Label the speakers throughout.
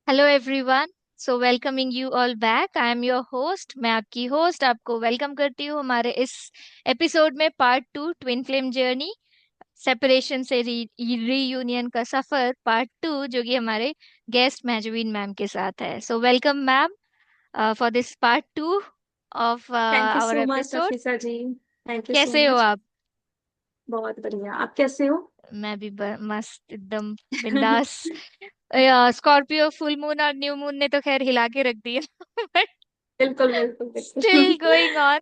Speaker 1: Hello everyone. So welcoming you all back. I am your host. मैं आपकी host आपको welcome करती हूँ हमारे इस एपिसोड में, part 2, twin flame journey, separation से रीयूनियन का सफर, पार्ट 2, जो कि हमारे गेस्ट महजबीन मैम के साथ है। So welcome ma'am for this part 2 of
Speaker 2: thank you
Speaker 1: our
Speaker 2: so much
Speaker 1: episode.
Speaker 2: Nafisa ji. Thank you so
Speaker 1: कैसे हो
Speaker 2: मच।
Speaker 1: आप?
Speaker 2: बहुत बढ़िया, आप कैसे हो?
Speaker 1: मैं भी मस्त एकदम बिंदास। स्कॉर्पियो फुल मून और न्यू मून ने तो खैर हिला के रख दिया बट
Speaker 2: बिल्कुल बिल्कुल
Speaker 1: स्टिल
Speaker 2: बिल्कुल।
Speaker 1: Going on.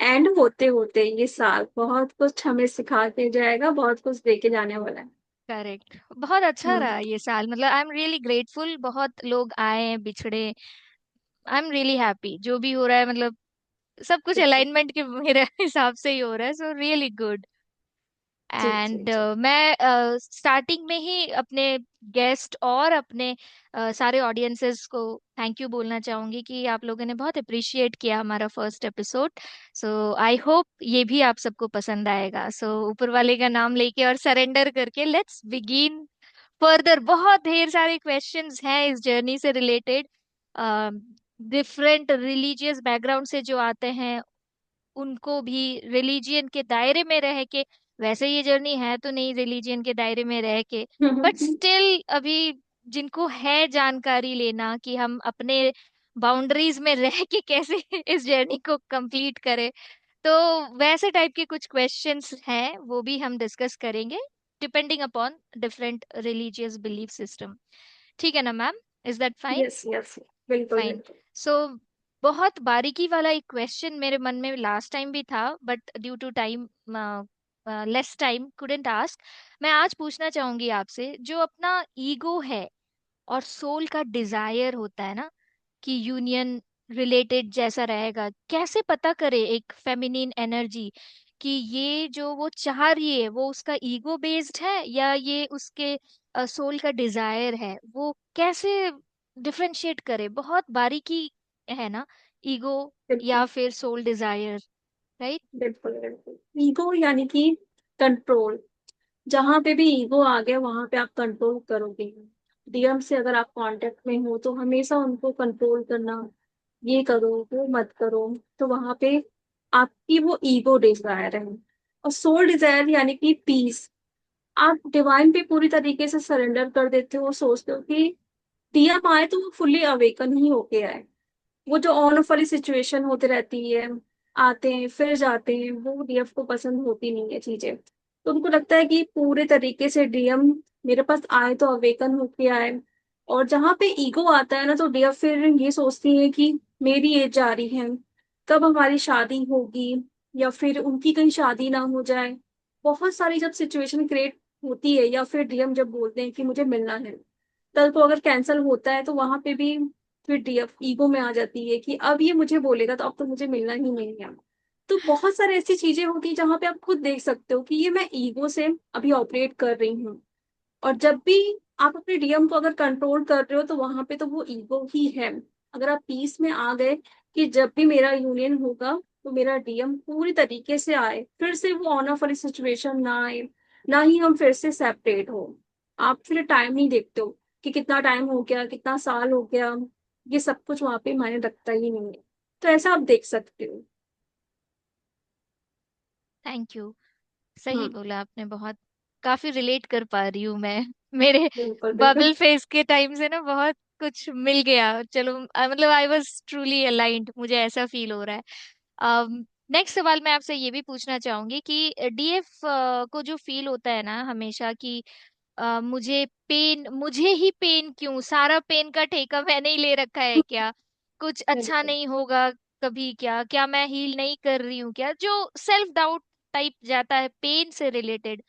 Speaker 2: एंड होते होते ये साल बहुत कुछ हमें सिखा के जाएगा, बहुत कुछ दे के जाने वाला है।
Speaker 1: करेक्ट। बहुत अच्छा
Speaker 2: हम्म।
Speaker 1: रहा ये साल, मतलब आई एम रियली ग्रेटफुल। बहुत लोग आए हैं, बिछड़े। आई एम रियली हैप्पी जो भी हो रहा है, मतलब सब कुछ
Speaker 2: बिल्कुल।
Speaker 1: अलाइनमेंट के मेरे हिसाब से ही हो रहा है। So really good.
Speaker 2: G G
Speaker 1: and
Speaker 2: G.
Speaker 1: मैं स्टार्टिंग में ही अपने गेस्ट और अपने सारे ऑडियंसेस को थैंक यू बोलना चाहूंगी कि आप लोगों ने बहुत अप्रिशिएट किया हमारा first episode. So I hope ये भी आप सबको पसंद आएगा। सो ऊपर वाले का नाम लेके और सरेंडर करके लेट्स बिगिन फर्दर। बहुत ढेर सारे क्वेश्चंस हैं इस जर्नी से रिलेटेड। डिफरेंट रिलीजियस बैकग्राउंड से जो आते हैं, उनको भी रिलीजियन के दायरे में रह के, वैसे ये जर्नी है तो नहीं रिलीजियन के दायरे में रह के, बट
Speaker 2: हम्म।
Speaker 1: स्टिल अभी जिनको है जानकारी लेना कि हम अपने बाउंड्रीज में रह के कैसे इस जर्नी को कंप्लीट करें, तो वैसे टाइप के कुछ क्वेश्चंस हैं, वो भी हम डिस्कस करेंगे depending upon different religious belief system. ठीक है ना ma'am? Is that fine?
Speaker 2: Yes yes. बिल्कुल
Speaker 1: फाइन।
Speaker 2: बिल्कुल।
Speaker 1: सो बहुत बारीकी वाला एक क्वेश्चन मेरे मन में लास्ट टाइम भी था, but due to time, less time, couldn't ask. मैं आज पूछना चाहूंगी आपसे, जो अपना ईगो है और सोल का डिजायर होता है ना, कि यूनियन रिलेटेड जैसा रहेगा, कैसे पता करे एक फेमिनिन एनर्जी कि ये जो वो चाह रही है वो उसका ईगो बेस्ड है या ये उसके सोल का डिजायर है, वो कैसे डिफरेंशिएट करे? बहुत बारीकी है ना, ईगो या
Speaker 2: बिल्कुल
Speaker 1: फिर सोल डिजायर, राइट?
Speaker 2: बिल्कुल बिल्कुल। ईगो यानी कि कंट्रोल। जहां पे भी ईगो आ गया वहां पे आप कंट्रोल करोगे। डीएम से अगर आप कांटेक्ट में हो तो हमेशा उनको कंट्रोल करना, ये करो वो मत करो। तो वहां पे आपकी वो ईगो डिजायर है। और सोल डिजायर यानी कि पीस। आप डिवाइन पे पूरी तरीके से सरेंडर कर देते हो, सोचते हो कि डीएम आए तो वो फुल्ली अवेकन ही होके आए। वो जो ऑन ऑफ वाली सिचुएशन होती रहती है, आते हैं फिर जाते हैं, वो डीएफ को पसंद होती नहीं है चीजें। तो उनको लगता है कि पूरे तरीके से डीएम मेरे पास आए तो अवेकन होके आए। और जहां पे ईगो आता है ना तो डीएफ फिर ये सोचती है कि मेरी एज जा रही है, कब हमारी शादी होगी, या फिर उनकी कहीं शादी ना हो जाए। बहुत सारी जब सिचुएशन क्रिएट होती है या फिर डीएम जब बोलते हैं कि मुझे मिलना है, कल को अगर कैंसिल होता है तो वहां पे भी फिर डीएफ ईगो में आ जाती है कि अब ये मुझे बोलेगा तो अब तो मुझे मिलना ही नहीं है। तो बहुत सारी ऐसी चीजें होती है जहां पे आप खुद देख सकते हो कि ये मैं ईगो से अभी ऑपरेट कर रही हूँ। और जब भी आप अपने डीएम को अगर कंट्रोल कर रहे हो तो वहां पे तो वो ईगो ही है। अगर आप पीस में आ गए कि जब भी मेरा यूनियन होगा तो मेरा डीएम पूरी तरीके से आए, फिर से वो ऑन ऑफ वाली सिचुएशन ना आए, ना ही हम फिर से सेपरेट हो। आप फिर टाइम नहीं देखते हो कि कितना टाइम हो गया, कितना साल हो गया। ये सब कुछ वहां पे मायने रखता ही नहीं है। तो ऐसा आप देख सकते हो।
Speaker 1: Thank you. सही
Speaker 2: हम्म।
Speaker 1: बोला आपने बहुत। काफी रिलेट कर पा रही हूँ मैं मेरे
Speaker 2: बिल्कुल बिल्कुल।
Speaker 1: बबल फेस के टाइम से ना बहुत कुछ मिल गया। चलो, मतलब आई वॉज ट्रूली अलाइंड, मुझे ऐसा फील हो रहा है। नेक्स्ट सवाल मैं आपसे ये भी पूछना चाहूंगी कि डीएफ को जो फील होता है ना हमेशा कि मुझे पेन, मुझे ही पेन क्यों, सारा पेन का ठेका मैंने ही ले रखा है क्या, कुछ अच्छा
Speaker 2: बिल्कुल।
Speaker 1: नहीं होगा कभी, क्या क्या मैं हील नहीं कर रही हूँ क्या, जो सेल्फ डाउट टाइप जाता है पेन से रिलेटेड,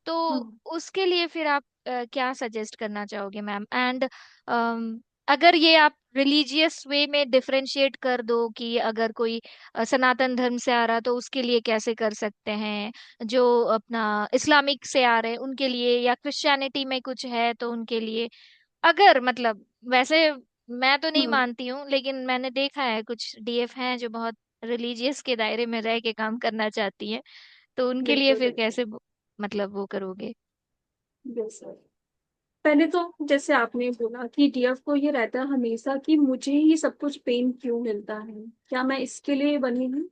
Speaker 1: तो
Speaker 2: हम्म।
Speaker 1: उसके लिए फिर आप क्या सजेस्ट करना चाहोगे मैम? एंड अगर ये आप रिलीजियस वे में डिफरेंशिएट कर दो कि अगर कोई सनातन धर्म से आ रहा तो उसके लिए कैसे कर सकते हैं, जो अपना इस्लामिक से आ रहे हैं उनके लिए, या क्रिश्चियनिटी में कुछ है तो उनके लिए, अगर मतलब वैसे मैं तो नहीं
Speaker 2: हम्म।
Speaker 1: मानती हूँ लेकिन मैंने देखा है कुछ डीएफ हैं जो बहुत रिलीजियस के दायरे में रह के काम करना चाहती हैं, तो उनके लिए
Speaker 2: बिल्कुल
Speaker 1: फिर
Speaker 2: बिल्कुल।
Speaker 1: कैसे मतलब वो करोगे?
Speaker 2: बिल्कुल। पहले तो जैसे आपने बोला कि डीएफ को ये रहता है हमेशा कि मुझे ही सब कुछ पेन क्यों मिलता है, क्या मैं इसके लिए बनी हूँ।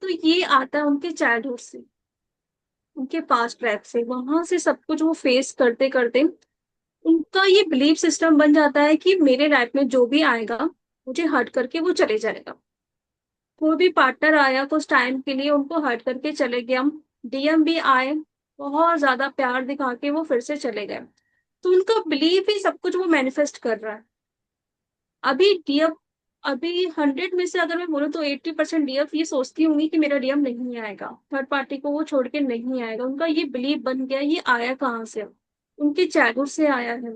Speaker 2: तो ये आता है उनके चाइल्डहुड से, उनके पास्ट लाइफ से, वहां से सब कुछ वो फेस करते करते उनका ये बिलीफ सिस्टम बन जाता है कि मेरे लाइफ में जो भी आएगा मुझे हर्ट करके वो चले जाएगा। कोई भी पार्टनर आया कुछ टाइम के लिए उनको हर्ट करके चले गए, हम डीएम भी आए बहुत ज्यादा प्यार दिखा के वो फिर से चले गए। तो उनका बिलीफ ही सब कुछ वो मैनिफेस्ट कर रहा है। अभी डीएफ, अभी 100 में से अगर मैं बोलूँ तो 80% डीएफ ये सोचती होंगी कि मेरा डीएम नहीं आएगा, थर्ड पार्टी को वो छोड़ के नहीं आएगा। उनका ये बिलीव बन गया, ये आया कहाँ से, उनके चाइल्डहुड से आया है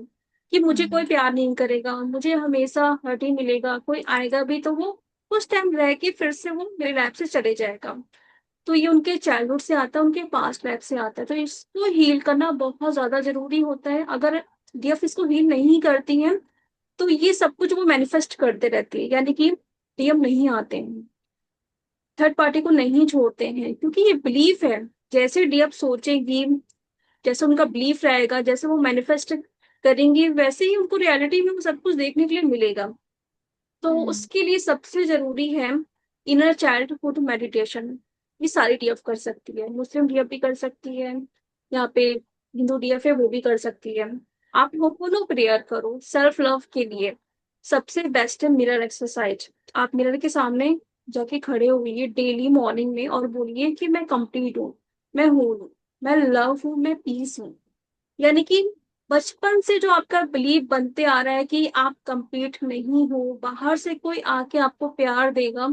Speaker 2: कि मुझे कोई
Speaker 1: हम्म।
Speaker 2: प्यार नहीं करेगा, मुझे हमेशा हर्ट ही मिलेगा, कोई आएगा भी तो वो कुछ टाइम रह के फिर से वो मेरे लाइफ से चले जाएगा। तो ये उनके चाइल्डहुड से आता है, उनके पास्ट लाइफ से आता है। तो इसको हील करना बहुत ज्यादा जरूरी होता है। अगर डीएफ इसको हील नहीं करती है तो ये सब कुछ वो मैनिफेस्ट करते रहती है, यानी कि डीएम नहीं आते हैं, थर्ड पार्टी को नहीं छोड़ते हैं, क्योंकि ये बिलीफ है। जैसे डीएफ सोचेगी, जैसे उनका बिलीफ रहेगा, जैसे वो मैनिफेस्ट करेंगे, वैसे ही उनको रियलिटी में वो सब कुछ देखने के लिए मिलेगा। तो
Speaker 1: हम्म।
Speaker 2: उसके लिए सबसे जरूरी है इनर चाइल्डहुड मेडिटेशन। ये सारी डीएफ कर सकती है, मुस्लिम डीएफ भी कर सकती है, यहाँ पे हिंदू डीएफ है वो भी कर सकती है। आप होपोनो प्रेयर करो सेल्फ लव के लिए। सबसे बेस्ट है मिरर एक्सरसाइज। आप मिरर के सामने जाके खड़े हुए डेली मॉर्निंग में और बोलिए कि मैं कंप्लीट हूँ, मैं हूँ, मैं लव हूँ, मैं पीस हूँ। यानी कि बचपन से जो आपका बिलीव बनते आ रहा है कि आप कंप्लीट नहीं हो, बाहर से कोई आके आपको प्यार देगा,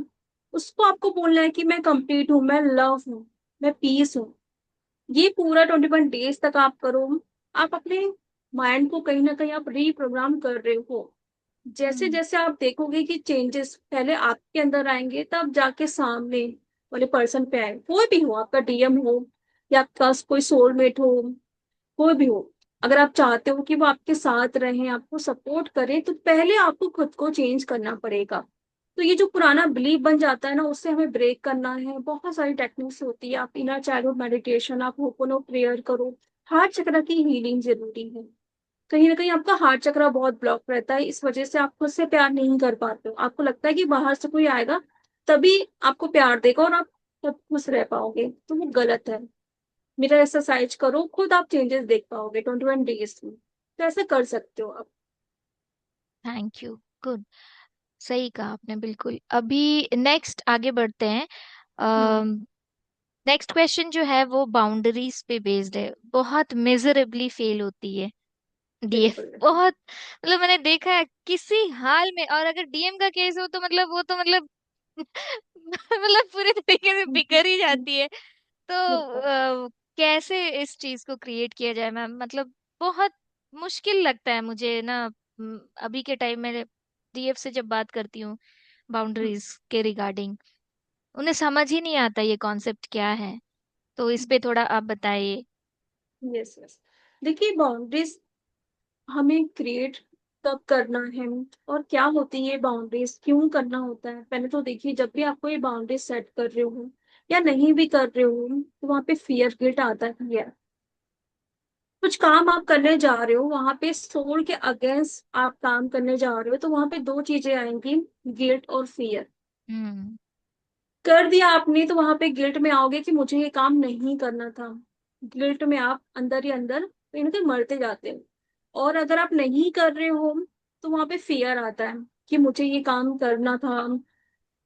Speaker 2: उसको आपको बोलना है कि मैं कंप्लीट हूँ, मैं लव हूँ, मैं पीस हूँ। ये पूरा 21 डेज तक आप करो। आप अपने माइंड को कहीं ना कहीं आप रीप्रोग्राम कर रहे हो। जैसे
Speaker 1: हम्म।
Speaker 2: जैसे आप देखोगे कि चेंजेस पहले आपके अंदर आएंगे, तब जाके सामने वाले पर्सन पे आए, कोई भी हो, आपका डीएम हो या आपका कोई सोलमेट हो, कोई भी हो। अगर आप चाहते हो कि वो आपके साथ रहें, आपको सपोर्ट करें, तो पहले आपको खुद को चेंज करना पड़ेगा। तो ये जो पुराना बिलीव बन जाता है ना, उससे हमें ब्रेक करना है। बहुत सारी टेक्निक्स होती है, आप इनर चाइल्डहुड मेडिटेशन, आप होपोनो प्रेयर करो। हार्ट चक्र की हीलिंग जरूरी है। कहीं ना कहीं आपका हार्ट चक्र बहुत ब्लॉक रहता है, इस वजह से आप खुद से प्यार नहीं कर पाते हो। आपको लगता है कि बाहर से कोई आएगा तभी आपको प्यार देगा और आप तब खुश रह पाओगे, तो वो गलत है। मेरा एक्सरसाइज करो, खुद आप चेंजेस देख पाओगे 21 डेज में। तो ऐसा कर सकते हो आप।
Speaker 1: Thank you. गुड। सही कहा आपने बिल्कुल। अभी नेक्स्ट आगे बढ़ते हैं।
Speaker 2: हम्म।
Speaker 1: नेक्स्ट क्वेश्चन जो है वो बाउंड्रीज पे बेस्ड है। बहुत मिजरेबली फेल होती है डीएफ,
Speaker 2: बिल्कुल बिल्कुल।
Speaker 1: बहुत। मतलब मैंने देखा है किसी हाल में, और अगर डीएम का केस हो तो मतलब वो तो मतलब मतलब पूरी तरीके से बिखर ही जाती है। तो
Speaker 2: बिल्कुल।
Speaker 1: कैसे इस चीज को क्रिएट किया जाए मैम? मतलब बहुत मुश्किल लगता है मुझे ना। अभी के टाइम में डीएफ से जब बात करती हूँ बाउंड्रीज के रिगार्डिंग, उन्हें समझ ही नहीं आता ये कॉन्सेप्ट क्या है। तो इस पे थोड़ा आप बताइए।
Speaker 2: Yes yes. देखिए बाउंड्रीज हमें क्रिएट कब करना है और क्या होती है बाउंड्रीज, क्यों करना होता है। पहले तो देखिए, जब भी आपको ये बाउंड्रीज सेट कर रहे हो या नहीं भी कर रहे हो, तो वहां पे फियर गिल्ट आता है। कुछ काम आप करने जा रहे हो, वहां पे सोल के अगेंस्ट आप काम करने जा रहे हो, तो वहां पे दो चीजें आएंगी, गिल्ट और फियर।
Speaker 1: हम्म।
Speaker 2: कर दिया आपने तो वहां पे गिल्ट में आओगे कि मुझे ये काम नहीं करना था। गिल्ट में आप अंदर ही अंदर कहीं ना कहीं मरते जाते हो। और अगर आप नहीं कर रहे हो तो वहां पे फियर आता है कि मुझे ये काम करना था,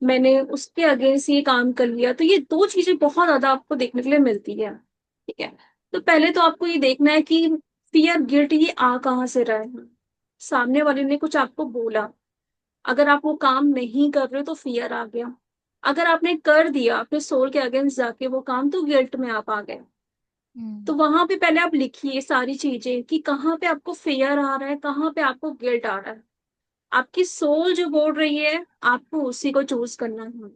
Speaker 2: मैंने उसके अगेंस्ट ये काम कर लिया। तो ये दो चीजें बहुत ज्यादा आपको देखने के लिए मिलती है। ठीक है। तो पहले तो आपको ये देखना है कि फियर गिल्ट ये आ कहाँ से रहा है। सामने वाले ने कुछ आपको बोला, अगर आप वो काम नहीं कर रहे हो तो फियर आ गया। अगर आपने कर दिया अपने सोल के अगेंस्ट जाके वो काम, तो गिल्ट में आप आ गए।
Speaker 1: हम्म।
Speaker 2: तो वहां पे पहले आप लिखिए सारी चीजें कि कहाँ पे आपको फियर आ रहा है, कहाँ पे आपको गिल्ट आ रहा है। आपकी सोल जो बोल रही है आपको उसी को चूज करना है।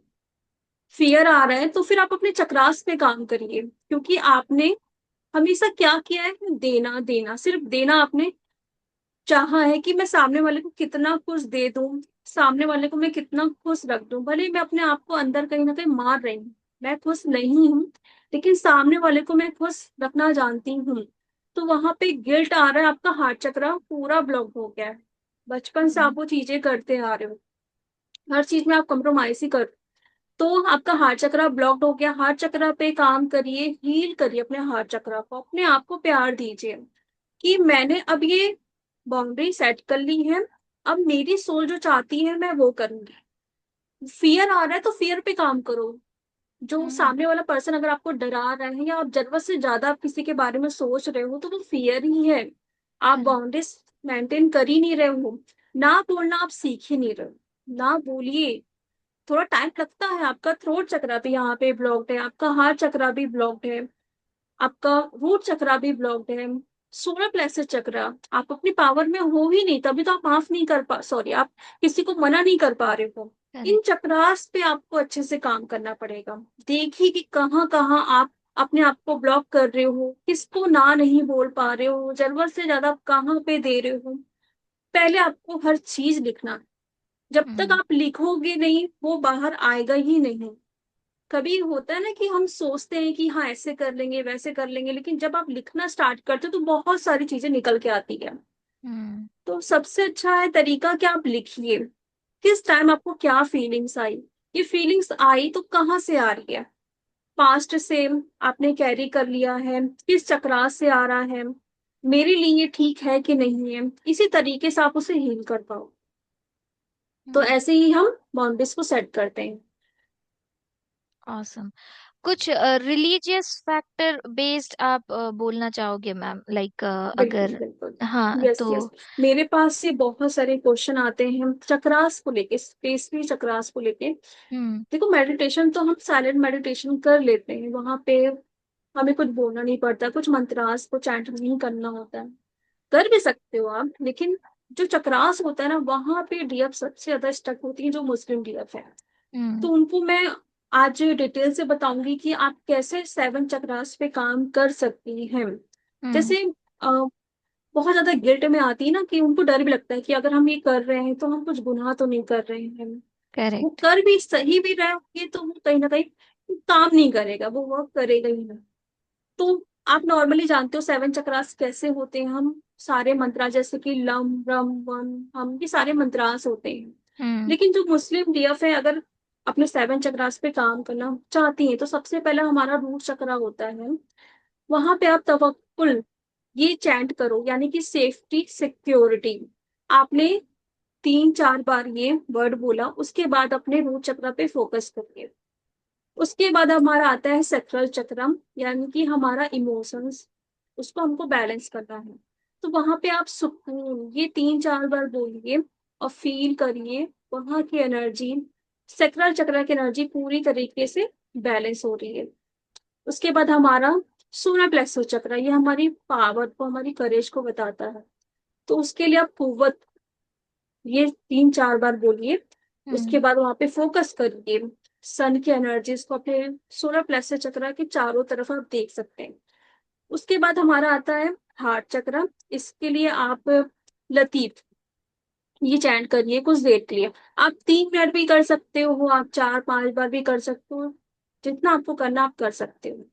Speaker 2: फियर आ रहा है तो फिर आप अपने चक्रास पे काम करिए, क्योंकि आपने हमेशा क्या किया है, देना देना, सिर्फ देना। आपने चाहा है कि मैं सामने वाले को कितना खुश दे दूं, सामने वाले को मैं कितना खुश रख दूं। भले मैं अपने आप को अंदर कहीं ना कहीं मार रही हूँ, मैं खुश नहीं हूँ, लेकिन सामने वाले को मैं खुश रखना जानती हूँ। तो वहां पे गिल्ट आ रहा है, आपका हार्ट चक्र पूरा ब्लॉक हो गया है। बचपन से
Speaker 1: हम्म।
Speaker 2: आप वो चीजें करते आ रहे हो, हर चीज में आप कम्प्रोमाइज ही कर, तो आपका हार्ट चक्र ब्लॉक्ड हो गया। हार्ट चक्र पे काम करिए, हील करिए अपने हार्ट चक्र को, अपने आप को प्यार दीजिए कि मैंने अब ये बाउंड्री सेट कर ली है, अब मेरी सोल जो चाहती है मैं वो करूंगी। फियर आ रहा है तो फियर पे काम करो। जो
Speaker 1: हम्म।
Speaker 2: सामने वाला पर्सन अगर आपको डरा रहा है या आप जरूरत से ज्यादा आप किसी के बारे में सोच रहे हो, तो वो फियर ही है। आप
Speaker 1: करेक्ट।
Speaker 2: बाउंड्रीज मेंटेन कर ही नहीं रहे हो। ना बोलना आप सीख ही नहीं रहे हो, ना बोलिए। थोड़ा टाइम लगता है, आपका थ्रोट चक्रा भी यहाँ पे ब्लॉक्ड है, आपका हार्ट चक्रा भी ब्लॉक्ड है, आपका रूट चक्रा भी ब्लॉक्ड है, सोलर प्लेक्सस चक्रा। आप अपनी पावर में हो ही नहीं, तभी तो आप माफ नहीं कर पा, सॉरी, आप किसी को मना नहीं कर पा रहे हो। In
Speaker 1: correct.
Speaker 2: चक्रास पे आपको अच्छे से काम करना पड़ेगा। देखिए कि कहाँ कहाँ आप अपने आप को ब्लॉक कर रहे हो, किसको ना नहीं बोल पा रहे हो, जरूरत से ज्यादा आप कहाँ पे दे रहे हो। पहले आपको हर चीज लिखना है। जब तक
Speaker 1: हम्म।
Speaker 2: आप लिखोगे नहीं, वो बाहर आएगा ही नहीं। कभी होता है ना कि हम सोचते हैं कि हाँ ऐसे कर लेंगे वैसे कर लेंगे, लेकिन जब आप लिखना स्टार्ट करते हो तो बहुत सारी चीजें निकल के आती है।
Speaker 1: हम्म।
Speaker 2: तो सबसे अच्छा है तरीका कि आप लिखिए, किस टाइम आपको क्या फीलिंग्स आई, ये फीलिंग्स आई तो कहाँ से आ रही है, पास्ट से आपने कैरी कर लिया है, किस चक्रास से आ रहा है, मेरे लिए ये ठीक है कि नहीं है, इसी तरीके से आप उसे हील कर पाओ। तो
Speaker 1: हम्म।
Speaker 2: ऐसे ही हम बाउंड्रीज को सेट करते हैं।
Speaker 1: ऑसम। कुछ रिलीजियस फैक्टर बेस्ड आप बोलना चाहोगे मैम, लाइक
Speaker 2: बिल्कुल
Speaker 1: अगर।
Speaker 2: बिल्कुल।
Speaker 1: हाँ
Speaker 2: यस
Speaker 1: तो।
Speaker 2: यस। मेरे पास से बहुत सारे क्वेश्चन आते हैं चक्रास को लेके, स्पेशली चक्रास को लेके।
Speaker 1: हम्म।
Speaker 2: देखो मेडिटेशन तो हम साइलेंट मेडिटेशन कर लेते हैं, वहां पे हमें कुछ बोलना नहीं पड़ता, कुछ मंत्रास को चैंट नहीं करना होता है, कर भी सकते हो आप। लेकिन जो चक्रास होता है ना, वहां पे डीएफ सबसे ज्यादा स्टक होती है, जो मुस्लिम डीएफ है। तो
Speaker 1: हम्म।
Speaker 2: उनको मैं आज डिटेल से बताऊंगी कि आप कैसे सेवन चक्रास पे काम कर सकती हैं।
Speaker 1: हम्म।
Speaker 2: जैसे बहुत ज्यादा गिल्ट में आती है ना, कि उनको डर भी लगता है कि अगर हम ये कर रहे हैं तो हम कुछ गुनाह तो नहीं कर रहे हैं। वो
Speaker 1: करेक्ट।
Speaker 2: कर भी सही भी रहे होंगे तो वो कहीं ना कहीं काम नहीं करेगा, वो वर्क करेगा ही नहीं। तो आप नॉर्मली जानते हो सेवन चक्रास कैसे होते हैं। हम सारे मंत्रा जैसे कि लम रम वन हम, ये सारे मंत्रास होते हैं।
Speaker 1: हम्म।
Speaker 2: लेकिन जो मुस्लिम डीएफ है, अगर अपने सेवन चक्रास पे काम करना चाहती हैं, तो सबसे पहले हमारा रूट चक्रा होता है। वहां पे आप तवक्कुल ये चैंट करो, यानी कि सेफ्टी सिक्योरिटी। आपने 3-4 बार ये वर्ड बोला, उसके बाद अपने रूट चक्र पे फोकस करिए। उसके बाद हमारा आता है सेक्रल चक्रम, यानी कि हमारा इमोशंस, उसको हमको बैलेंस करना है। तो वहां पे आप सुकून ये 3-4 बार बोलिए और फील करिए वहां की एनर्जी, सेक्रल चक्र की एनर्जी पूरी तरीके से बैलेंस हो रही है। उसके बाद हमारा सोलर प्लेक्सस चक्र, ये हमारी पावर को, हमारी करेज को बताता है। तो उसके लिए आप कुव्वत ये 3-4 बार बोलिए। उसके
Speaker 1: हम्म।
Speaker 2: बाद वहां पे फोकस करिए, सन की एनर्जीज को अपने सोलर प्लेक्सस चक्र के चारों तरफ आप देख सकते हैं। उसके बाद हमारा आता है हार्ट चक्र। इसके लिए आप लतीफ ये चैंट करिए कुछ देर के लिए। आप 3 मिनट भी कर सकते हो, आप 4-5 बार भी कर सकते हो, जितना आपको करना आप कर सकते हो।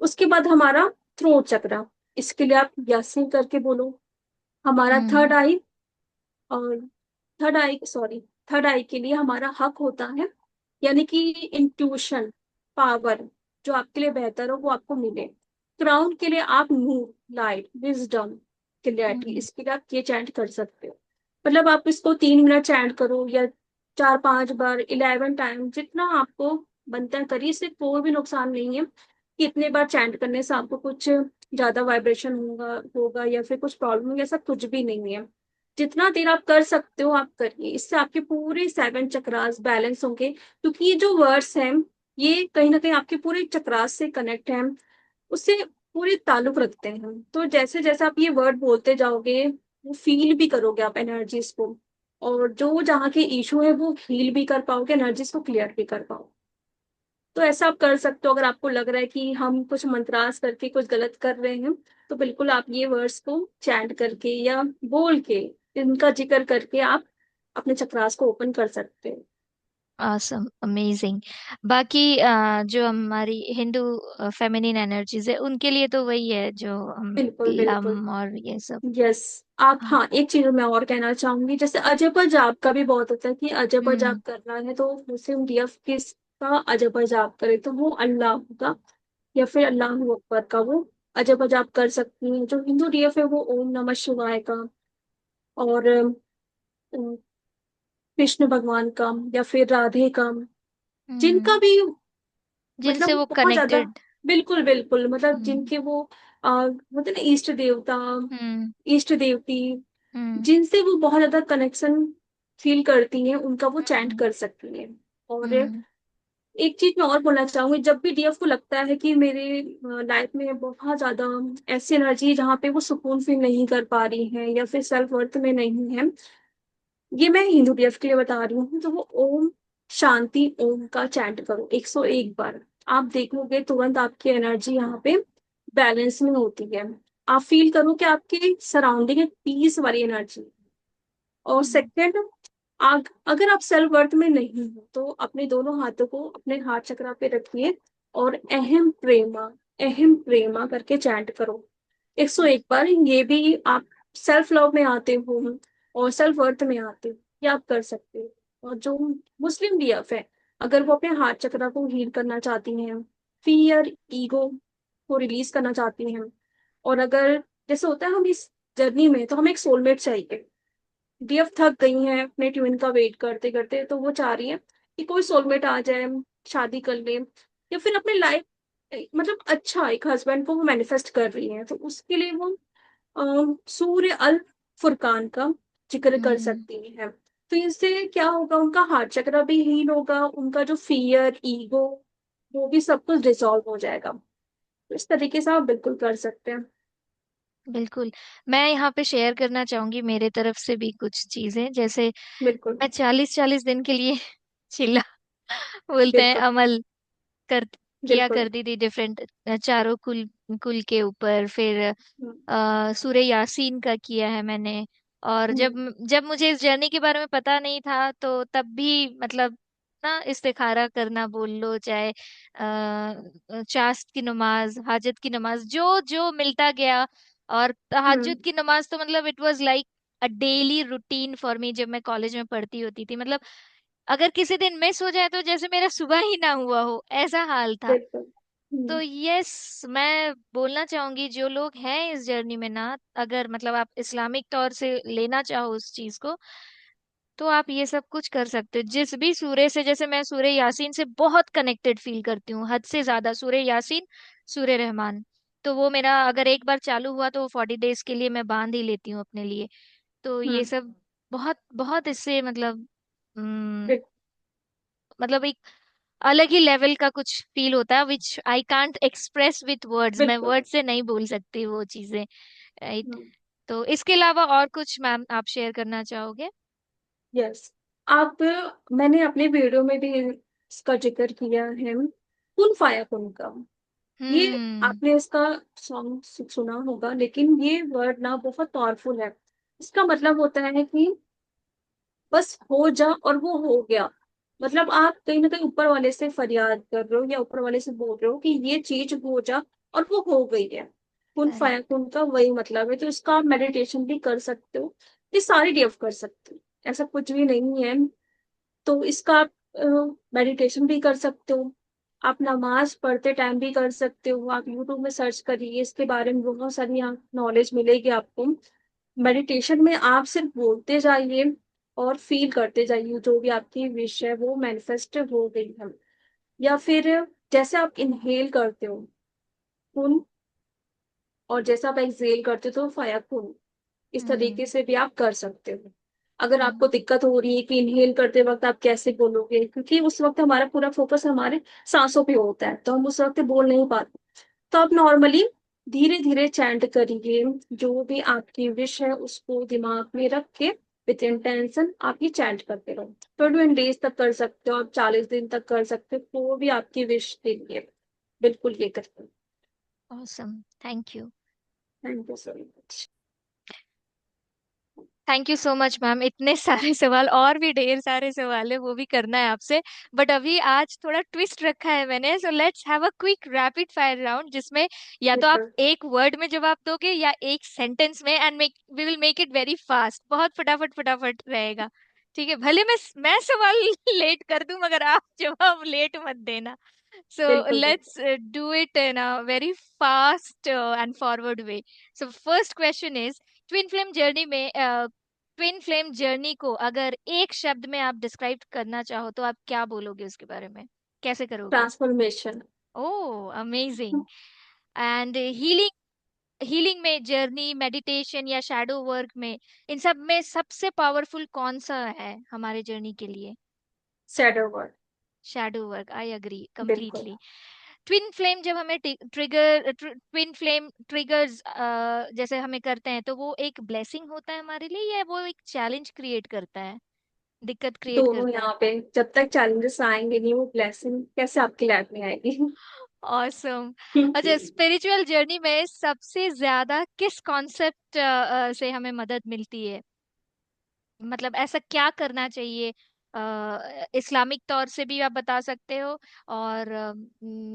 Speaker 2: उसके बाद हमारा थ्रोट चक्र, इसके लिए आप यासीन करके बोलो। हमारा थर्ड
Speaker 1: हम्म।
Speaker 2: आई, और थर्ड आई सॉरी, थर्ड आई के लिए हमारा हक होता है, यानी कि इंट्यूशन पावर, जो आपके लिए बेहतर हो वो आपको मिले। क्राउन के लिए आप नूर लाइट विजडम क्लियरिटी,
Speaker 1: हम्म।
Speaker 2: इसके लिए आप ये चैंट कर सकते हो। मतलब आप इसको 3 मिनट चैंट करो या 4-5 बार, 11 टाइम, जितना आपको बनता है करिए, इससे कोई भी नुकसान नहीं है कि इतने बार चैंट करने से आपको कुछ ज्यादा वाइब्रेशन होगा होगा या फिर कुछ प्रॉब्लम होगी, ऐसा कुछ भी नहीं है। जितना देर आप कर सकते हो आप करिए, इससे आपके पूरे सेवन चक्रास बैलेंस होंगे, क्योंकि ये जो वर्ड्स हैं ये कहीं ना कहीं आपके पूरे चक्रास से कनेक्ट हैं, उससे पूरे ताल्लुक रखते हैं। तो जैसे जैसे आप ये वर्ड बोलते जाओगे, वो फील भी करोगे आप एनर्जीज को, और जो जहाँ के इशू है वो हील भी कर पाओगे, एनर्जीज को क्लियर भी कर पाओगे। तो ऐसा आप कर सकते हो। अगर आपको लग रहा है कि हम कुछ मंत्रास करके कुछ गलत कर रहे हैं, तो बिल्कुल आप ये वर्ड्स को चैंट करके या बोल के, इनका जिक्र करके आप अपने चक्रास को ओपन कर सकते हो।
Speaker 1: awesome, amazing. बाकी जो हमारी हिंदू फेमिनिन एनर्जीज है उनके लिए तो वही है जो हम
Speaker 2: बिल्कुल बिल्कुल।
Speaker 1: लम और ये सब।
Speaker 2: यस। आप,
Speaker 1: हाँ।
Speaker 2: हाँ, एक चीज मैं और कहना चाहूंगी, जैसे अजब जाप का भी बहुत होता है कि अजब
Speaker 1: हम्म।
Speaker 2: जाप करना है तो मुस्लिम डीएफ किसका अजब जाप करे, तो वो अल्लाह का या फिर अल्लाह अकबर का वो अजब जाप कर सकती हैं। जो हिंदू डीएफ है वो ओम नमः शिवाय का, और कृष्ण भगवान का या फिर राधे का, जिनका
Speaker 1: हम्म।
Speaker 2: भी
Speaker 1: जिनसे
Speaker 2: मतलब
Speaker 1: वो
Speaker 2: बहुत ज्यादा।
Speaker 1: कनेक्टेड।
Speaker 2: बिल्कुल बिल्कुल, मतलब
Speaker 1: हम्म।
Speaker 2: जिनके वो होते हैं ना इष्ट देवता,
Speaker 1: हम्म।
Speaker 2: इष्ट देवती,
Speaker 1: हम्म।
Speaker 2: जिनसे वो बहुत ज्यादा कनेक्शन फील करती हैं, उनका वो चैंट
Speaker 1: हम्म।
Speaker 2: कर सकती हैं। और
Speaker 1: हम्म।
Speaker 2: एक चीज मैं और बोलना चाहूंगी, जब भी डीएफ को लगता है कि मेरे लाइफ में बहुत ज्यादा ऐसी एनर्जी जहाँ पे वो सुकून फील नहीं कर पा रही है या फिर सेल्फ वर्थ में नहीं है, ये मैं हिंदू डीएफ के लिए बता रही हूँ, तो वो ओम शांति ओम का चैंट करो 101 बार। आप देखोगे तुरंत आपकी एनर्जी यहाँ पे बैलेंस में होती है। आप फील करो कि आपके सराउंडिंग एक पीस वाली एनर्जी। और
Speaker 1: हम्म।
Speaker 2: सेकंड, अगर आप सेल्फ वर्थ में नहीं हो तो अपने दोनों हाथों को अपने हाथ चक्रा पे रखिए और अहम प्रेमा करके चैंट करो 101 बार। ये भी आप सेल्फ लव में आते हो और सेल्फ वर्थ में आते हो, ये आप कर सकते हो। और जो मुस्लिम डीएफ है, अगर वो अपने हाथ चक्रा को हील करना चाहती हैं, फियर ईगो को रिलीज करना चाहती हैं, और अगर जैसे होता है हम इस जर्नी में तो हमें एक सोलमेट चाहिए। डीएफ थक गई हैं अपने ट्विन का वेट करते करते, तो वो चाह रही है कि कोई सोलमेट आ जाए, शादी कर ले, या फिर अपने लाइफ मतलब अच्छा एक हस्बैंड को वो मैनिफेस्ट कर रही है, तो उसके लिए वो सूर्य अल फुरकान का जिक्र कर
Speaker 1: हम्म।
Speaker 2: सकती है। तो इससे क्या होगा, उनका हार्ट चक्र भी हील होगा, उनका जो फियर ईगो वो भी सब कुछ डिसॉल्व हो जाएगा। तो इस तरीके से आप बिल्कुल कर सकते हैं।
Speaker 1: बिल्कुल। मैं यहाँ पे शेयर करना चाहूंगी मेरे तरफ से भी कुछ चीजें। जैसे
Speaker 2: बिल्कुल
Speaker 1: मैं 40-40 दिन के लिए चिल्ला बोलते हैं
Speaker 2: बिल्कुल
Speaker 1: अमल कर किया
Speaker 2: बिल्कुल।
Speaker 1: करती थी डिफरेंट चारों कुल कुल के ऊपर। फिर
Speaker 2: हम्म
Speaker 1: सूर्य यासीन का किया है मैंने। और जब
Speaker 2: हम्म
Speaker 1: जब मुझे इस जर्नी के बारे में पता नहीं था तो तब भी मतलब ना इस्तिखारा करना बोल लो, चाहे चास्त की नमाज, हाजत की नमाज, जो जो मिलता गया। और
Speaker 2: हम्म,
Speaker 1: तहज्जुद की नमाज तो मतलब it was like a daily routine for me जब मैं कॉलेज में पढ़ती होती थी। मतलब अगर किसी दिन मिस हो जाए तो जैसे मेरा सुबह ही ना हुआ हो, ऐसा हाल था।
Speaker 2: बिल्कुल।
Speaker 1: तो यस, मैं बोलना चाहूंगी जो लोग हैं इस जर्नी में ना, अगर मतलब आप इस्लामिक तौर से लेना चाहो उस चीज को, तो आप ये सब कुछ कर सकते हो जिस भी सूर्य से। जैसे मैं सूर्य यासीन से बहुत कनेक्टेड फील करती हूँ, हद से ज्यादा। सूर्य यासीन, सूर्य रहमान, तो वो मेरा अगर एक बार चालू हुआ तो 40 डेज के लिए मैं बांध ही लेती हूँ अपने लिए। तो ये
Speaker 2: हम्म
Speaker 1: सब बहुत बहुत इससे मतलब
Speaker 2: बिल-
Speaker 1: मतलब एक अलग ही लेवल का कुछ फील होता है which I can't express with words. मैं
Speaker 2: बिल्कुल।
Speaker 1: वर्ड से नहीं बोल सकती वो चीजें, राइट।
Speaker 2: हम्म
Speaker 1: तो इसके अलावा और कुछ मैम आप शेयर करना चाहोगे?
Speaker 2: यस। आप, मैंने अपने वीडियो में भी इसका जिक्र किया है, कुन फाया कुन का। ये
Speaker 1: हम्म।
Speaker 2: आपने इसका सॉन्ग सुना होगा, लेकिन ये वर्ड ना बहुत पावरफुल है। इसका मतलब होता है कि बस हो जा और वो हो गया। मतलब आप कहीं ना कहीं ऊपर वाले से फरियाद कर रहे हो या ऊपर वाले से बोल रहे हो कि ये चीज हो जा, और वो हो गई है। कुन फाया
Speaker 1: करेक्ट।
Speaker 2: कुन का वही मतलब है। तो इसका आप मेडिटेशन भी कर सकते हो, ये सारी डीएफ कर सकते हो, ऐसा कुछ भी नहीं है। तो इसका आप मेडिटेशन भी कर सकते हो, आप नमाज पढ़ते टाइम भी कर सकते हो। आप यूट्यूब में सर्च करिए, इसके बारे में बहुत सारी नॉलेज मिलेगी आपको। मेडिटेशन में आप सिर्फ बोलते जाइए और फील करते जाइए, जो भी आपकी विश है वो मैनिफेस्ट हो गई है। या फिर जैसे आप इनहेल करते हो खून, और जैसा आप एक्सहेल करते हो तो फाया खून, इस
Speaker 1: हम्म।
Speaker 2: तरीके से भी आप कर सकते हो। अगर
Speaker 1: हम्म।
Speaker 2: आपको दिक्कत हो रही है कि इनहेल करते वक्त आप कैसे बोलोगे, क्योंकि उस वक्त हमारा पूरा फोकस हमारे सांसों पे होता है, तो हम उस वक्त बोल नहीं पाते। तो आप नॉर्मली धीरे धीरे चैंट करिए, जो भी आपकी विश है उसको दिमाग में रख के विद इंटेंशन आप ये चैंट करते रहो। 21 डेज तक कर सकते हो आप, 40 दिन तक कर सकते हो, तो भी आपकी विश के लिए बिल्कुल ये करते।
Speaker 1: Awesome, thank you.
Speaker 2: Thank you so much.
Speaker 1: Thank you so much ma'am, इतने सारे सवाल और भी ढेर सारे सवाल है वो भी करना है आपसे। बट अभी आज थोड़ा ट्विस्ट रखा है मैंने, so let's have a quick rapid fire round, जिसमें या तो आप
Speaker 2: बिल्कुल।
Speaker 1: एक वर्ड में जवाब दोगे या एक सेंटेंस में, and make we will make it very fast, बहुत फटाफट फटाफट रहेगा। ठीक है, भले मैं सवाल लेट कर दूं मगर आप जवाब लेट मत देना। सो
Speaker 2: बिल्कुल
Speaker 1: लेट्स
Speaker 2: बिल्कुल।
Speaker 1: Do it in a very fast and forward way. So first question is, twin flame journey में ट्विन फ्लेम जर्नी को अगर एक शब्द में आप डिस्क्राइब करना चाहो तो आप क्या बोलोगे उसके बारे में, कैसे करोगे?
Speaker 2: Transformation.
Speaker 1: Oh amazing. And healing, healing में जर्नी, मेडिटेशन या शैडो वर्क में, इन सब में सबसे पावरफुल कौन सा है हमारे जर्नी के लिए?
Speaker 2: Shadow work.
Speaker 1: Shadow work, I agree
Speaker 2: बिल्कुल।
Speaker 1: कंप्लीटली। ट्विन फ्लेम जब हमें ट्रिगर ट्विन फ्लेम ट्रिगर्स जैसे हमें करते हैं तो वो एक ब्लेसिंग होता है हमारे लिए या वो एक चैलेंज क्रिएट करता है, दिक्कत क्रिएट
Speaker 2: दोनों
Speaker 1: करता है?
Speaker 2: यहाँ पे, जब तक चैलेंजेस आएंगे नहीं वो ब्लेसिंग कैसे आपकी लाइफ में आएगी।
Speaker 1: ऑसम। अच्छा, स्पिरिचुअल जर्नी में सबसे ज्यादा किस कॉन्सेप्ट से हमें मदद मिलती है? मतलब ऐसा क्या करना चाहिए? इस्लामिक तौर से भी आप बता सकते हो, और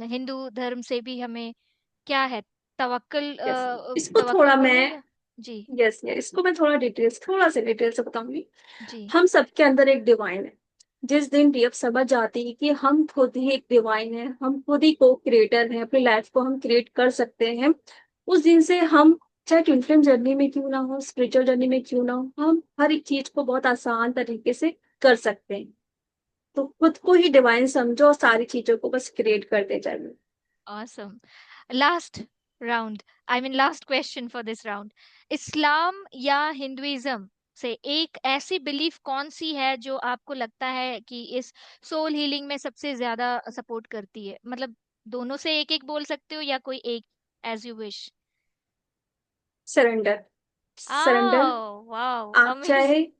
Speaker 1: हिंदू धर्म से भी हमें क्या है, तवक्कल
Speaker 2: यस, इसको थोड़ा
Speaker 1: तवक्कल
Speaker 2: मैं,
Speaker 1: बोले या? जी।
Speaker 2: यस यस, इसको मैं थोड़ा सा डिटेल से बताऊंगी।
Speaker 1: जी।
Speaker 2: हम सबके अंदर एक डिवाइन है। जिस दिन भी आप समझ जाती है कि हम खुद ही एक डिवाइन है, हम खुद ही को क्रिएटर हैं, अपनी लाइफ को हम क्रिएट कर सकते हैं, उस दिन से हम, चाहे ट्विन जर्नी में क्यों ना हो, स्पिरिचुअल जर्नी में क्यों ना हो, हम हर एक चीज को बहुत आसान तरीके से कर सकते हैं। तो खुद को ही डिवाइन समझो और सारी चीजों को बस क्रिएट करते जाइए।
Speaker 1: Awesome. Last round, I mean last question for this round. इस्लाम या हिंदुइज्म से एक ऐसी बिलीफ कौन सी है जो आपको लगता है कि इस सोल हीलिंग में सबसे ज्यादा सपोर्ट करती है? मतलब दोनों से एक एक बोल सकते हो या कोई एक, as you wish.
Speaker 2: Surrender. Surrender.
Speaker 1: आओ वाओ
Speaker 2: आप चाहे
Speaker 1: अमेजिंग।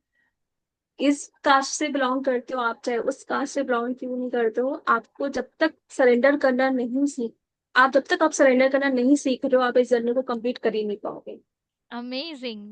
Speaker 2: इस कास्ट से बिलोंग करते हो, आप चाहे उस कास्ट से बिलोंग क्यों नहीं करते हो, आपको जब तक सरेंडर करना नहीं सीख, आप जब तक आप सरेंडर करना नहीं सीख रहे हो, आप इस जर्नी को कंप्लीट कर ही नहीं पाओगे।
Speaker 1: अमेजिंग,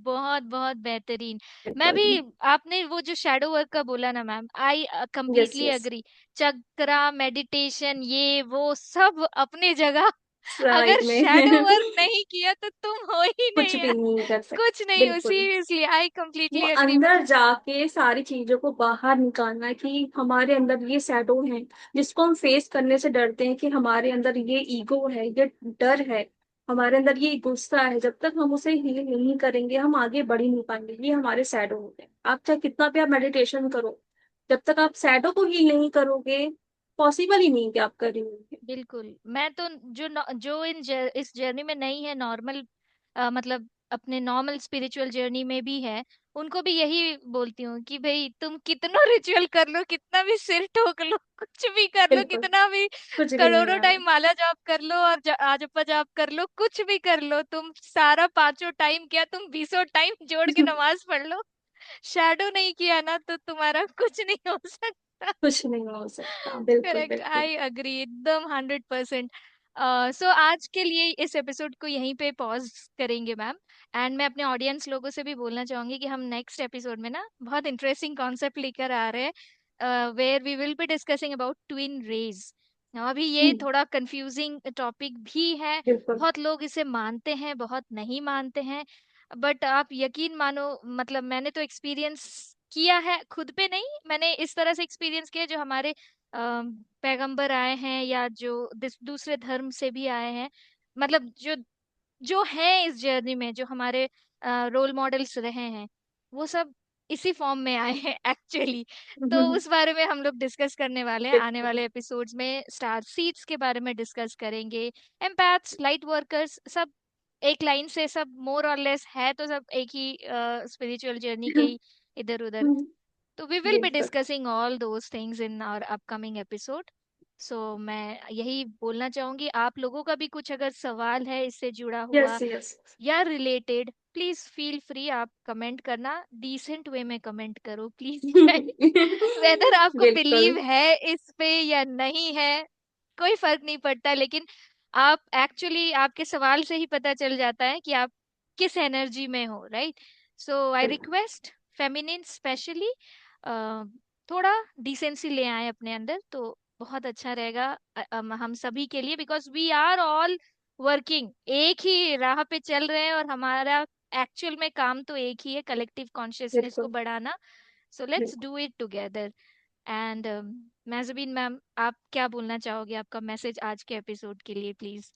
Speaker 1: बहुत बहुत बेहतरीन। मैं
Speaker 2: बिल्कुल।
Speaker 1: भी, आपने वो जो शैडो वर्क का बोला ना मैम, आई
Speaker 2: यस
Speaker 1: कंप्लीटली
Speaker 2: यस।
Speaker 1: अग्री। चक्रा मेडिटेशन ये वो सब अपनी जगह।
Speaker 2: साइड
Speaker 1: अगर
Speaker 2: में।
Speaker 1: शैडो वर्क नहीं किया तो तुम हो ही
Speaker 2: कुछ
Speaker 1: नहीं
Speaker 2: भी
Speaker 1: यार,
Speaker 2: नहीं कर
Speaker 1: कुछ
Speaker 2: सकते,
Speaker 1: नहीं हो,
Speaker 2: बिल्कुल।
Speaker 1: सीरियसली आई
Speaker 2: वो
Speaker 1: कंप्लीटली अग्री
Speaker 2: अंदर
Speaker 1: मुझे।
Speaker 2: जाके सारी चीजों को बाहर निकालना कि हमारे अंदर ये शैडो है जिसको हम फेस करने से डरते हैं, कि हमारे अंदर ये ईगो है, ये डर है, हमारे अंदर ये गुस्सा है, जब तक हम उसे हील नहीं करेंगे हम आगे बढ़ ही नहीं पाएंगे। ये हमारे शैडो होते हैं। आप चाहे कितना भी आप मेडिटेशन करो, जब तक आप शैडो को हील नहीं करोगे, पॉसिबल ही नहीं कि आप करेंगे।
Speaker 1: बिल्कुल, मैं तो जो इस जर्नी में नहीं है, नॉर्मल मतलब अपने नॉर्मल स्पिरिचुअल जर्नी में भी है, उनको भी यही बोलती हूँ कि भाई तुम कितना रिचुअल कर लो, कितना भी सिर ठोक लो, कुछ भी कर लो,
Speaker 2: बिल्कुल।
Speaker 1: कितना भी
Speaker 2: कुछ भी नहीं
Speaker 1: करोड़ों
Speaker 2: है।
Speaker 1: टाइम माला जाप कर लो और आजप्पा जाप कर लो, कुछ भी कर लो तुम, सारा पांचों टाइम क्या, तुम 20 टाइम जोड़ के नमाज पढ़ लो, शैडो नहीं किया ना तो तुम्हारा कुछ नहीं हो सकता।
Speaker 2: कुछ नहीं हो सकता, बिल्कुल
Speaker 1: करेक्ट,
Speaker 2: बिल्कुल।
Speaker 1: आई अग्री एकदम 100%। सो आज के लिए इस एपिसोड को यहीं पे पॉज करेंगे मैम। एंड मैं अपने ऑडियंस लोगों से भी बोलना चाहूंगी कि हम नेक्स्ट एपिसोड में ना बहुत इंटरेस्टिंग कॉन्सेप्ट लेकर आ रहे हैं, where we will be discussing about twin rays. अभी ये
Speaker 2: हम्म,
Speaker 1: थोड़ा कंफ्यूजिंग टॉपिक भी है,
Speaker 2: बिल्कुल।
Speaker 1: बहुत लोग इसे मानते हैं, बहुत नहीं मानते हैं, बट आप यकीन मानो, मतलब मैंने तो एक्सपीरियंस किया है, खुद पे नहीं, मैंने इस तरह से एक्सपीरियंस किया, जो हमारे पैगंबर आए हैं या जो दूसरे धर्म से भी आए हैं, मतलब जो जो हैं इस जर्नी में, जो हमारे रोल मॉडल्स रहे हैं, वो सब इसी फॉर्म में आए हैं एक्चुअली। तो उस बारे में हम लोग डिस्कस करने वाले हैं आने
Speaker 2: बिल्कुल।
Speaker 1: वाले एपिसोड्स में, स्टार सीड्स के बारे में डिस्कस करेंगे, एम्पैथ्स, लाइट वर्कर्स, सब एक लाइन से सब मोर और लेस है, तो सब एक ही स्पिरिचुअल जर्नी के ही इधर उधर।
Speaker 2: हम्म,
Speaker 1: तो वी विल बी
Speaker 2: बिल्कुल।
Speaker 1: Discussing all those things in our upcoming episode. So मैं यही बोलना चाहूंगी, आप लोगों का भी कुछ अगर सवाल है इससे जुड़ा
Speaker 2: यस
Speaker 1: हुआ
Speaker 2: यस।
Speaker 1: या रिलेटेड, प्लीज फील फ्री, आप कमेंट करना, डिसेंट वे में कमेंट करो प्लीज। वेदर आपको
Speaker 2: बिल्कुल।
Speaker 1: बिलीव है इस पे या नहीं है, कोई फर्क नहीं पड़ता, लेकिन आप एक्चुअली, आपके सवाल से ही पता चल जाता है कि आप किस एनर्जी में हो, right? So I request feminine specially थोड़ा डिसेंसी ले आए अपने अंदर, तो बहुत अच्छा रहेगा हम सभी के लिए, because we are all working, एक ही राह पे चल रहे हैं, और हमारा एक्चुअल में काम तो एक ही है, कलेक्टिव कॉन्शियसनेस को
Speaker 2: बिल्कुल
Speaker 1: बढ़ाना। सो लेट्स
Speaker 2: बिल्कुल।
Speaker 1: Do it together. And Mahjabeen ma'am, आप क्या बोलना चाहोगे, आपका मैसेज आज के एपिसोड के लिए please.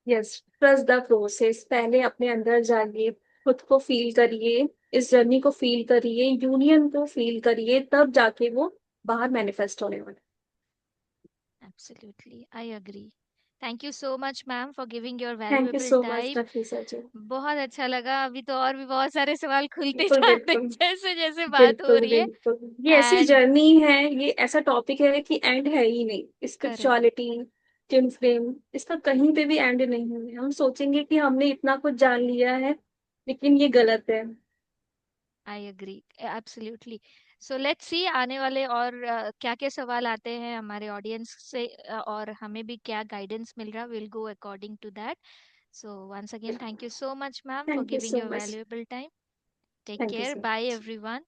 Speaker 2: Yes, trust the process. पहले अपने अंदर जाइए, खुद को फील करिए, इस जर्नी को फील करिए, यूनियन को फील करिए, तब जाके वो बाहर मैनिफेस्ट होने वाला
Speaker 1: absolutely, I agree. Thank you so much ma'am for giving your
Speaker 2: है। Thank you
Speaker 1: valuable
Speaker 2: so much
Speaker 1: time.
Speaker 2: Nafisa ji.
Speaker 1: बहुत अच्छा लगा, अभी तो और भी बहुत सारे सवाल खुलते
Speaker 2: बिल्कुल
Speaker 1: जाते हैं
Speaker 2: बिल्कुल।
Speaker 1: जैसे जैसे बात हो
Speaker 2: बिल्कुल
Speaker 1: रही है।
Speaker 2: बिल्कुल, ये ऐसी
Speaker 1: एंड
Speaker 2: जर्नी है, ये ऐसा टॉपिक है कि एंड है ही नहीं।
Speaker 1: करेक्ट,
Speaker 2: स्पिरिचुअलिटी, ट्विन फ्लेम, इसका कहीं पे भी एंड नहीं है। हम सोचेंगे कि हमने इतना कुछ जान लिया है, लेकिन ये गलत है।
Speaker 1: I agree, absolutely. So let's see आने वाले और क्या क्या सवाल आते हैं हमारे ऑडियंस से, और हमें भी क्या गाइडेंस मिल रहा, will go according to that. So once again thank you so much ma'am for
Speaker 2: thank you
Speaker 1: giving
Speaker 2: so
Speaker 1: your
Speaker 2: much.
Speaker 1: Valuable time. Take
Speaker 2: thank you
Speaker 1: care,
Speaker 2: so
Speaker 1: bye
Speaker 2: much.
Speaker 1: Everyone.